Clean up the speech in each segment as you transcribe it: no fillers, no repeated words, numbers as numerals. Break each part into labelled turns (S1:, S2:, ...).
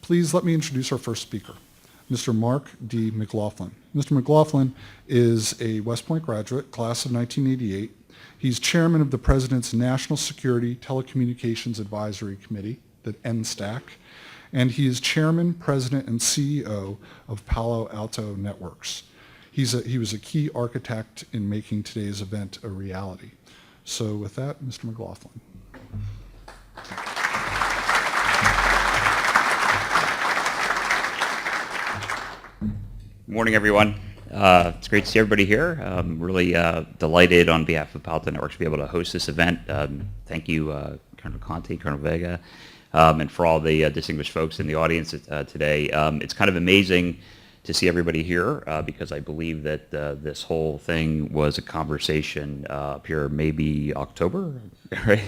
S1: Please let me introduce our first speaker, Mr. Mark D. McLaughlin. Mr. McLaughlin is a West Point graduate, class of 1988. He's chairman of the President's National Security Telecommunications Advisory Committee, the NSTAC, and he is chairman, president, and CEO of Palo Alto Networks. He was a key architect in making today's event a reality. So with that, Mr. McLaughlin.
S2: Good morning, everyone. It's great to see everybody here. I'm really delighted on behalf of Palo Alto Networks to be able to host this event. Thank you, Colonel Conte, Colonel Vega, and for all the distinguished folks in the audience today. It's kind of amazing to see everybody here because I believe that this whole thing was a conversation up here maybe October, right?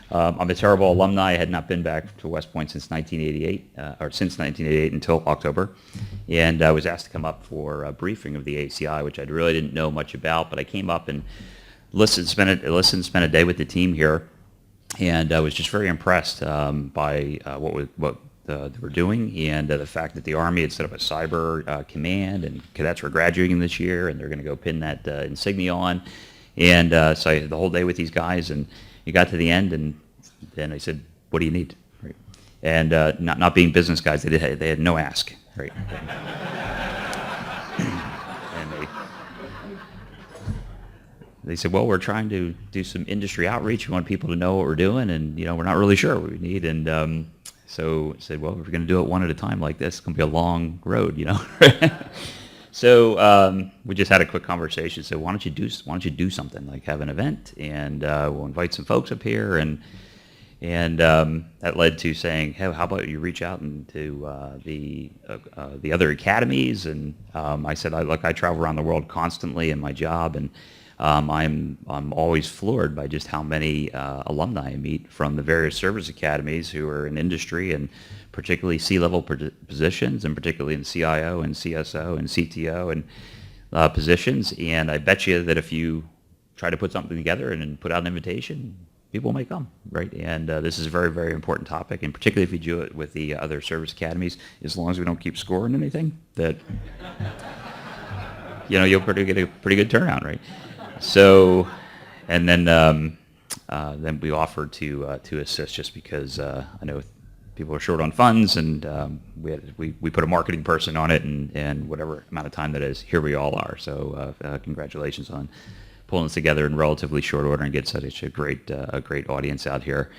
S2: I'm a terrible alumni. I had not been back to West Point since 1988 until October, and I was asked to come up for a briefing of the ACI, which I really didn't know much about, but I came up and spent a day with the team here, and I was just very impressed by what they were doing, and the fact that the Army had set up a cyber command, and cadets were graduating this year, and they're going to go pin that insignia on, and so I had the whole day with these guys, and you got to the end, and then I said, "What do you need?" Right? And not being business guys, they had no ask, right? And they said, "Well, we're trying to do some industry outreach. We want people to know what we're doing, and we're not really sure what we need." And so I said, "Well, if we're going to do it one at a time like this, it's going to be a long road, So we just had a quick conversation. So why don't you do something like have an event, and we'll invite some folks up here, and that led to saying, hey, how about you reach out into the other academies? And I said, I travel around the world constantly in my job, and I'm always floored by just how many alumni I meet from the various service academies who are in industry, and particularly C-level positions, and particularly in CIO and CSO and CTO and positions. And I bet you that if you try to put something together and put out an invitation, people may come, right? And this is a very, very important topic, and particularly if you do it with the other service academies, as long as we don't keep scoring anything, that you'll get a pretty good turnout, right? So, and then we offered to assist just because I know people are short on funds, and we put a marketing person on it, and whatever amount of time that is, here we all are. So congratulations on pulling this together in relatively short order and get such a great audience out here.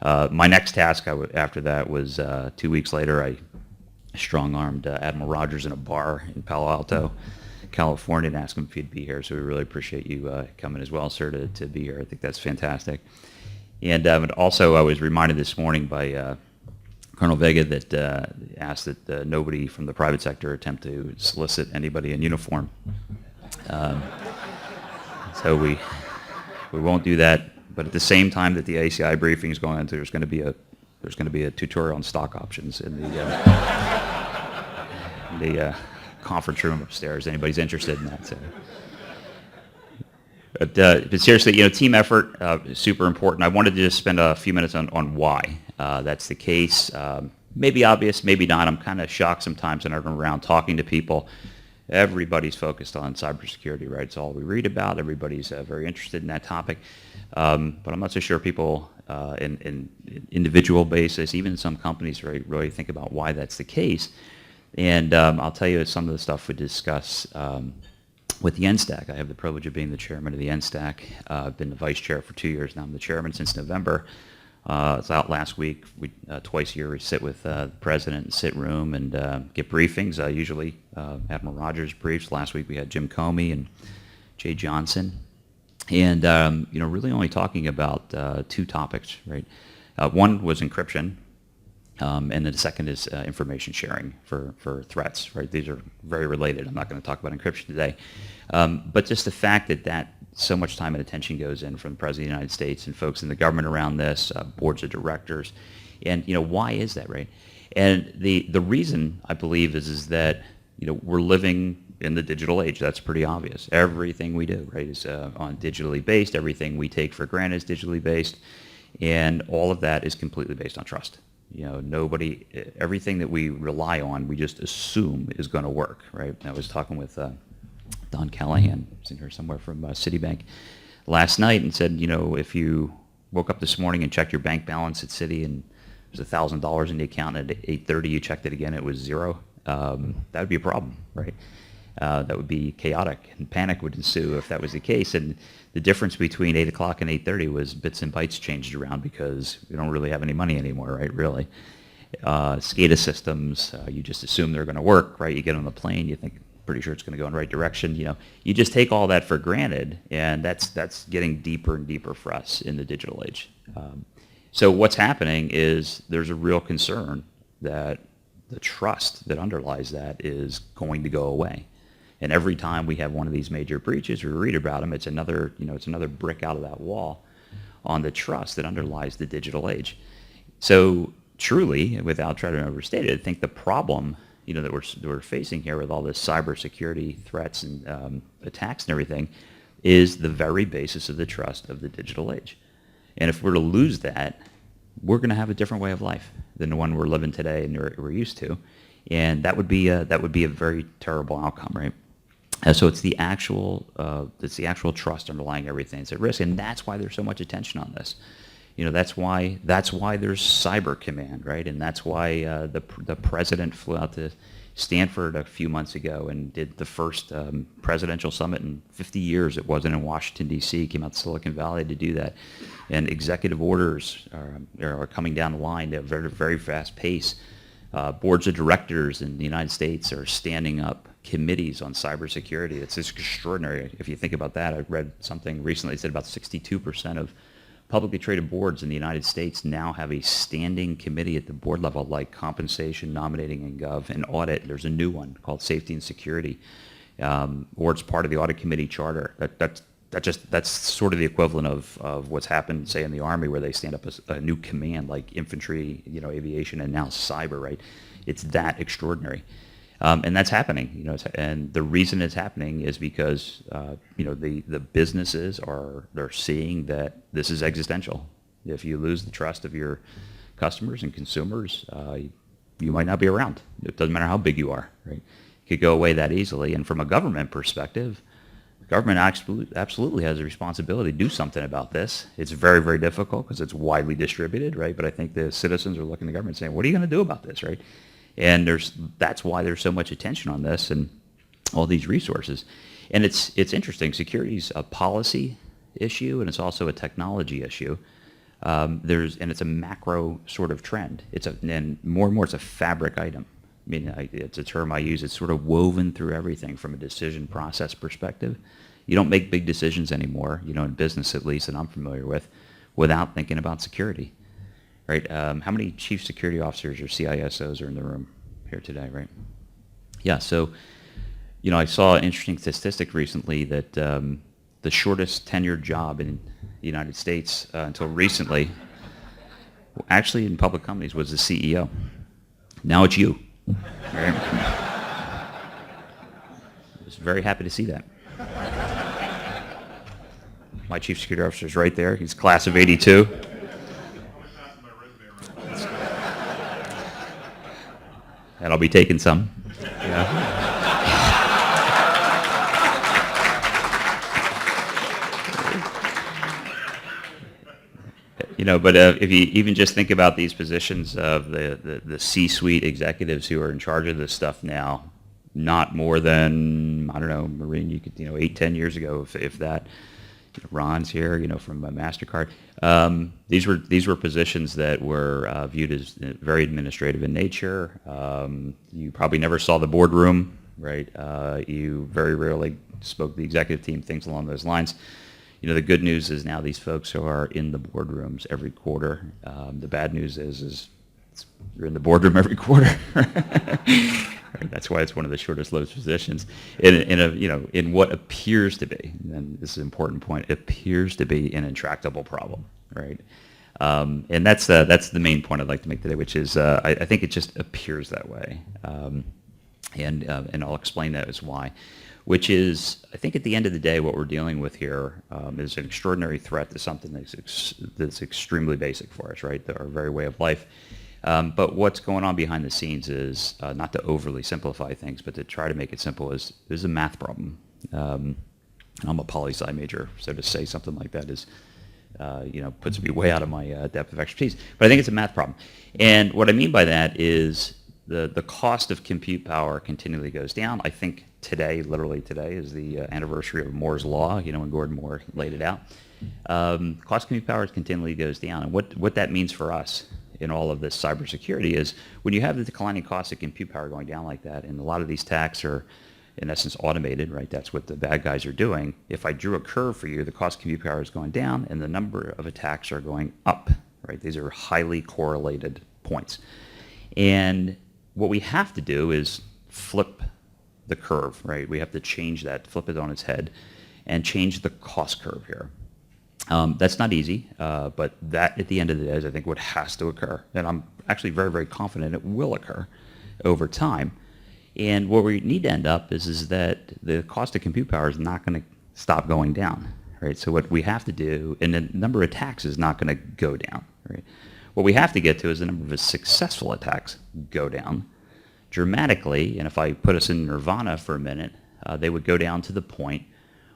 S2: My next task after that was 2 weeks later, I strong-armed Admiral Rogers in a bar in Palo Alto, California, and asked him if he'd be here. So we really appreciate you coming as well, sir, to be here. I think that's fantastic. And also, I was reminded this morning by Colonel Vega that asked that nobody from the private sector attempt to solicit anybody in uniform. So we won't do that. But at the same time that the ACI briefing is going on, there's going to be a tutorial on stock options in the conference room upstairs. Anybody's interested in that? So. But seriously, team effort is super important. I wanted to just spend a few minutes on why that's the case. Maybe obvious, maybe not. I'm kind of shocked sometimes when I'm around talking to people. Everybody's focused on cybersecurity, right? It's all we read about. Everybody's very interested in that topic. But I'm not so sure people in individual basis, even some companies, really think about why that's the case. And I'll tell you some of the stuff we discuss with the NSTAC. I have the privilege of being the chairman of the NSTAC. I've been the vice chair for 2 years now. I'm the chairman since November. It's out last week. Twice a year we sit with the president in sit room and get briefings. Usually Admiral Rogers briefs. Last week we had Jim Comey and Jay Johnson. And really only talking about two topics, right? One was encryption. And then the second is information sharing for threats, right? These are very related. I'm not going to talk about encryption today. But just the fact that so much time and attention goes in from the President of the United States and folks in the government around this, boards of directors. And, why is that, right? And the reason, I believe, is that, we're living in the digital age. That's pretty obvious. Everything we do, right, is on digitally based. Everything we take for granted is digitally based. And all of that is completely based on trust. Everything that we rely on, we just assume is going to work, right? I was talking with Don Callahan, who's in here somewhere from Citibank, last night, and said, if you woke up this morning and checked your bank balance at Citi and there's $1,000 in the account, and at 8:30 you checked it again, it was zero, that would be a problem, right? That would be chaotic, and panic would ensue if that was the case. And the difference between 8 o'clock and 8:30 was bits and bytes changed around because we don't really have any money anymore, right, really. SCADA systems, you just assume they're going to work, right? You get on the plane, you think, pretty sure it's going to go in the right direction. You just take all that for granted, and that's getting deeper and deeper for us in the digital age. So what's happening is there's a real concern that the trust that underlies that is going to go away. And every time we have one of these major breaches, we read about them, it's another brick out of that wall on the trust that underlies the digital age. So truly, without trying to overstate it, I think the problem that we're facing here with all this cybersecurity threats and attacks and everything is the very basis of the trust of the digital age. And if we're to lose that, we're going to have a different way of life than the one we're living today and we're used to, and that would be a very terrible outcome, right? So it's the actual trust underlying everything that's at risk, and that's why there's so much attention on this. That's why there's Cyber Command, right? And that's why the president flew out to Stanford a few months ago and did the first presidential summit in 50 years. It wasn't in Washington, D.C. Came out to Silicon Valley to do that. And executive orders are coming down the line at a very, very fast pace. Boards of directors in the United States are standing up committees on cybersecurity. It's extraordinary. If you think about that, I read something recently that said about 62% of publicly traded boards in the United States now have a standing committee at the board level, like compensation, nominating, and gov, and audit. There's a new one called safety and security, or it's part of the audit committee charter. That's sort of the equivalent of what's happened, say, in the Army, where they stand up a new command like infantry, aviation, and now cyber, right? It's that extraordinary. And that's happening, and the reason it's happening is because, the businesses they're seeing that this is existential. If you lose the trust of your customers and consumers, you might not be around. It doesn't matter how big you are, right? It could go away that easily. And from a government perspective, the government absolutely has a responsibility to do something about this. It's very, very difficult because it's widely distributed, right? But I think the citizens are looking at the government saying, what are you going to do about this, right? And that's why there's so much attention on this and all these resources. And it's interesting. Security is a policy issue, and it's also a technology issue. And it's a macro sort of trend. And more and more, it's a fabric item. I mean, it's a term I use. It's sort of woven through everything from a decision process perspective. You don't make big decisions anymore, in business at least, that I'm familiar with, without thinking about security. Right? How many chief security officers or CISOs are in the room here today, right? Yeah, so, I saw an interesting statistic recently that the shortest tenured job in the United States until recently, actually in public companies, was the CEO. Now it's you. Right? I was very happy to see that. My chief security officer is right there. He's class of '82. And I'll be taking some. But if you even just think about these positions of the C-suite executives who are in charge of this stuff now, not more than, I don't know, Maureen, you could, 8-10 years ago, if that. Ron's here, from MasterCard. These were positions that were viewed as very administrative in nature. You probably never saw the boardroom, right? You very rarely spoke to the executive team, things along those lines. The good news is now these folks are in the boardrooms every quarter. The bad news is you're in the boardroom every quarter. That's why it's one of the shortest lived positions in what appears to be, and this is an important point, appears to be an intractable problem, right? And that's the main point I'd like to make today, which is I think it just appears that way, and I'll explain that as why. Which is, I think at the end of the day, what we're dealing with here is an extraordinary threat to something that's extremely basic for us, right? Our very way of life. But what's going on behind the scenes is, not to overly simplify things, but to try to make it simple, is there's a math problem. I'm a poli-sci major, so to say something like that is, puts me way out of my depth of expertise. But I think it's a math problem. And what I mean by that is the cost of compute power continually goes down. I think today, literally today, is the anniversary of Moore's Law, when Gordon Moore laid it out. Cost of compute power continually goes down. And what that means for us in all of this cybersecurity is when you have the declining cost of compute power going down like that, and a lot of these attacks are, in essence, automated, right? That's what the bad guys are doing. If I drew a curve for you, the cost of compute power is going down and the number of attacks are going up, right? These are highly correlated points. And what we have to do is flip the curve, right? We have to change that, flip it on its head, and change the cost curve here. That's not easy, but that at the end of the day is, I think, what has to occur. And I'm actually very, very confident it will occur over time. And where we need to end up is that the cost of compute power is not going to stop going down, right? So what we have to do, and the number of attacks is not going to go down, right? What we have to get to is the number of successful attacks go down dramatically. And if I put us in nirvana for a minute, they would go down to the point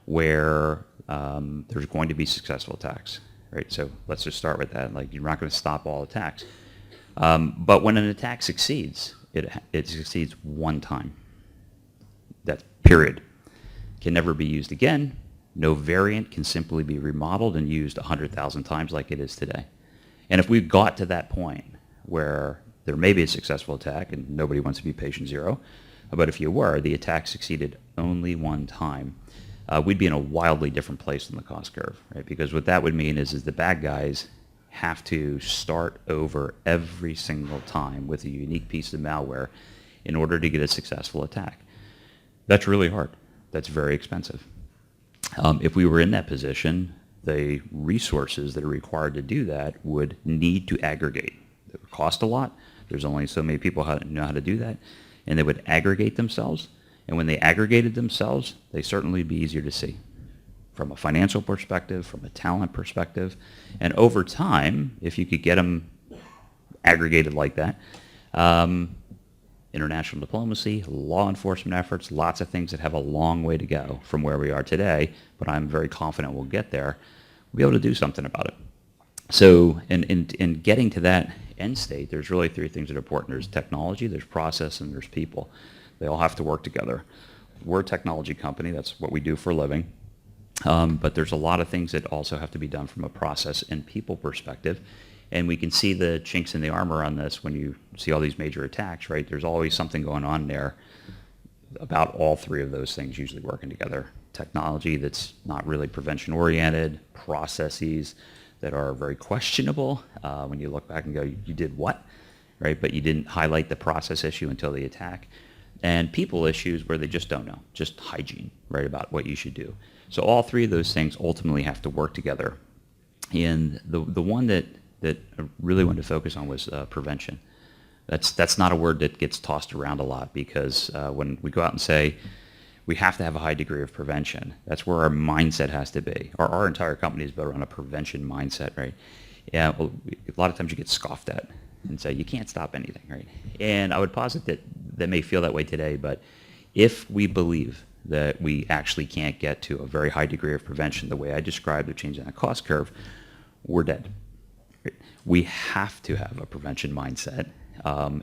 S2: where there's going to be successful attacks, right? So let's just start with that. Like, you're not going to stop all attacks. But when an attack succeeds, it succeeds one time. That's period. Can never be used again. No variant can simply be remodeled and used 100,000 times like it is today. And if we got to that point where there may be a successful attack, and nobody wants to be patient zero, but if you were, the attack succeeded only one time, we'd be in a wildly different place on the cost curve, right? Because what that would mean is the bad guys have to start over every single time with a unique piece of malware in order to get a successful attack. That's really hard. That's very expensive. If we were in that position, the resources that are required to do that would need to aggregate. It would cost a lot. There's only so many people who know how to do that. And they would aggregate themselves. And when they aggregated themselves, they certainly would be easier to see from a financial perspective, from a talent perspective. And over time, if you could get them aggregated like that, international diplomacy, law enforcement efforts, lots of things that have a long way to go from where we are today, but I'm very confident we'll get there, we'll be able to do something about it. So in getting to that end state, there's really three things that are important. There's technology, there's process, and there's people. They all have to work together. We're a technology company. That's what we do for a living. But there's a lot of things that also have to be done from a process and people perspective. And we can see the chinks in the armor on this when you see all these major attacks, right? There's always something going on there about all three of those things usually working together. Technology that's not really prevention-oriented, processes that are very questionable when you look back and go, you did what, right? But you didn't highlight the process issue until the attack. And people issues where they just don't know, just hygiene, right, about what you should do. So all three of those things ultimately have to work together. And the one that I really wanted to focus on was prevention. That's not a word that gets tossed around a lot because when we go out and say we have to have a high degree of prevention, that's where our mindset has to be. Our entire company is built on a prevention mindset, right? Yeah, well, a lot of times you get scoffed at and say you can't stop anything, right? And I would posit that may feel that way today, but if we believe that we actually can't get to a very high degree of prevention the way I described the change in the cost curve, we're dead. We have to have a prevention mindset.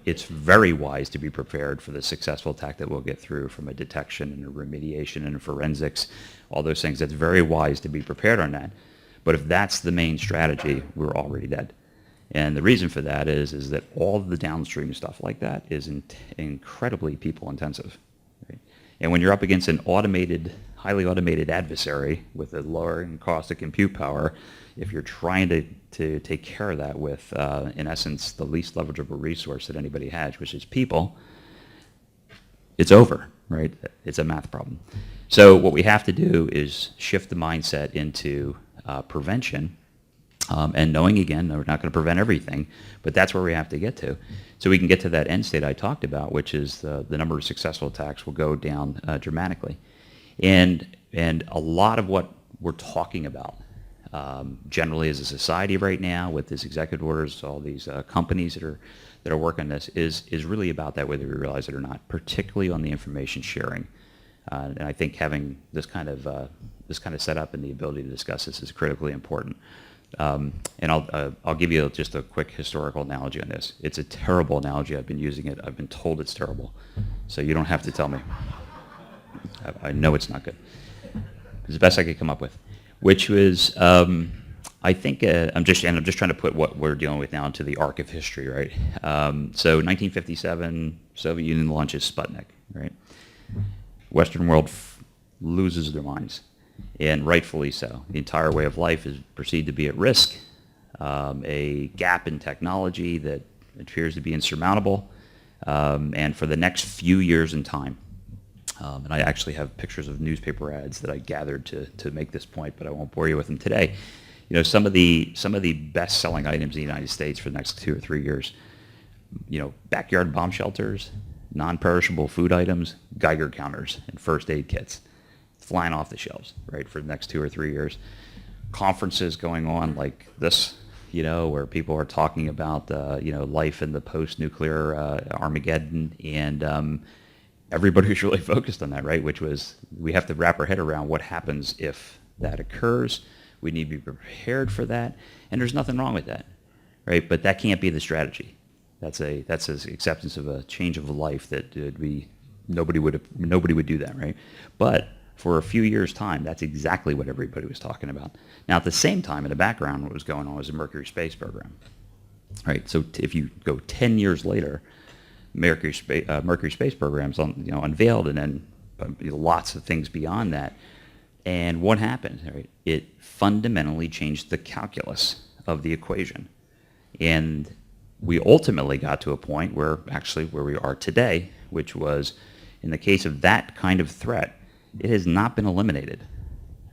S2: It's very wise to be prepared for the successful attack that we'll get through from a detection and a remediation and a forensics, all those things. That's very wise to be prepared on that. But if that's the main strategy, we're already dead. And the reason for that is that all of the downstream stuff like that is incredibly people intensive. Right? And when you're up against an automated, highly automated adversary with a lowering cost of compute power, if you're trying to take care of that with, in essence, the least leverageable resource that anybody has, which is people, it's over, right? It's a math problem. So what we have to do is shift the mindset into prevention, and knowing, again, we're not going to prevent everything, but that's where we have to get to. So we can get to that end state I talked about, which is the number of successful attacks will go down dramatically. And a lot of what we're talking about generally as a society right now with these executive orders, all these companies that are working on this is really about that, whether we realize it or not, particularly on the information sharing. And I think having this kind of setup and the ability to discuss this is critically important. And I'll give you just a quick historical analogy on this. It's a terrible analogy. I've been using it. I've been told it's terrible, so you don't have to tell me. I know it's not good. It's the best I could come up with, which was I think I'm just trying to put what we're dealing with now into the arc of history, right? So 1957, Soviet Union launches Sputnik, right? Western world loses their minds, and rightfully so. The entire way of life is perceived to be at risk. A gap in technology that appears to be insurmountable, and for the next few years in time. And I actually have pictures of newspaper ads that I gathered to make this point, but I won't bore you with them today. You know, some of the best-selling items in the United States for the next 2 or 3 years, you know, backyard bomb shelters, non-perishable food items, Geiger counters, and first aid kits flying off the shelves, right, for the next 2 or 3 years. Conferences going on like this, you know, where people are talking about, you know, life in the post-nuclear Armageddon, and everybody's really focused on that, right, which was we have to wrap our head around what happens if that occurs. We need to be prepared for that, and there's nothing wrong with that, right? But that can't be the strategy. That's an acceptance of a change of life that nobody would do that, right? But for a few years' time, that's exactly what everybody was talking about. Now, at the same time, in the background, what was going on was the Mercury space program, right? So if you go 10 years later, Mercury space program's unveiled, and then lots of things beyond that. And what happened? Right? It fundamentally changed the calculus of the equation, and we ultimately got to a point where we are today, which was, in the case of that kind of threat, it has not been eliminated,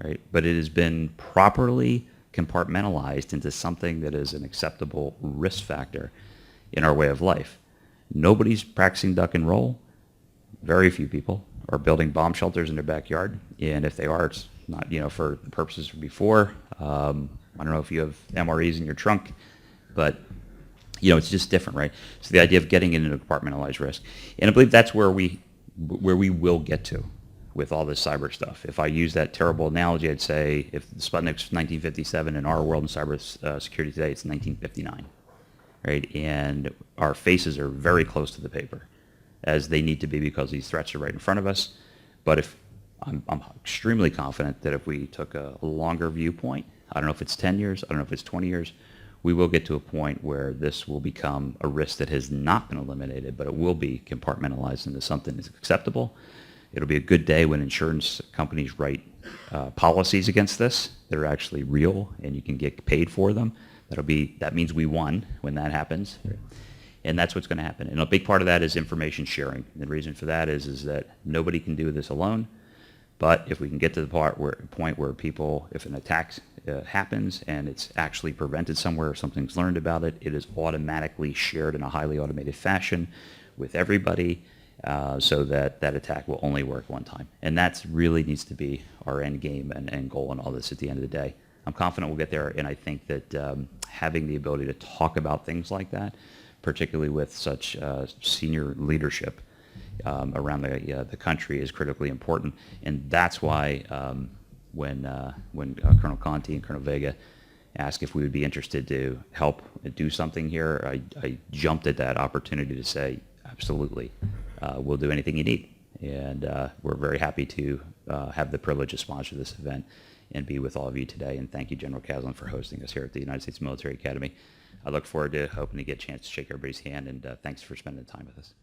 S2: right? But it has been properly compartmentalized into something that is an acceptable risk factor in our way of life. Nobody's practicing duck and roll. Very few people are building bomb shelters in their backyard, and if they are, it's not, you know, for the purposes before. I don't know if you have MREs in your trunk, but you know, it's just different, right? So the idea of getting into compartmentalized risk, and I believe that's where we will get to with all this cyber stuff. If I use that terrible analogy, I'd say if Sputnik's 1957 in our world in cyber security today, it's 1959, right? And our faces are very close to the paper, as they need to be, because these threats are right in front of us. But if I'm extremely confident that if we took a longer viewpoint, I don't know if it's 10 years, I don't know if it's 20 years, we will get to a point where this will become a risk that has not been eliminated, but it will be compartmentalized into something that's acceptable. It'll be a good day when insurance companies write policies against this that are actually real and you can get paid for them. That means we won when that happens. And that's what's going to happen. And a big part of that is information sharing. And the reason for that is that nobody can do this alone. But if we can get to the point where people, if an attack happens and it's actually prevented somewhere or something's learned about it, it is automatically shared in a highly automated fashion with everybody, so that that attack will only work one time. And that really needs to be our end game and goal in all this at the end of the day. I'm confident we'll get there, and I think that having the ability to talk about things like that, particularly with such senior leadership around the country, is critically important. And that's why when Colonel Conti and Colonel Vega asked if we would be interested to help do something here, I jumped at that opportunity to say, absolutely, we'll do anything you need. And we're very happy to have the privilege to sponsor this event and be with all of you today. And thank you, General Caslin, for hosting us here at the United States Military Academy. I look forward to hoping to get a chance to shake everybody's hand, and thanks for spending the time with us.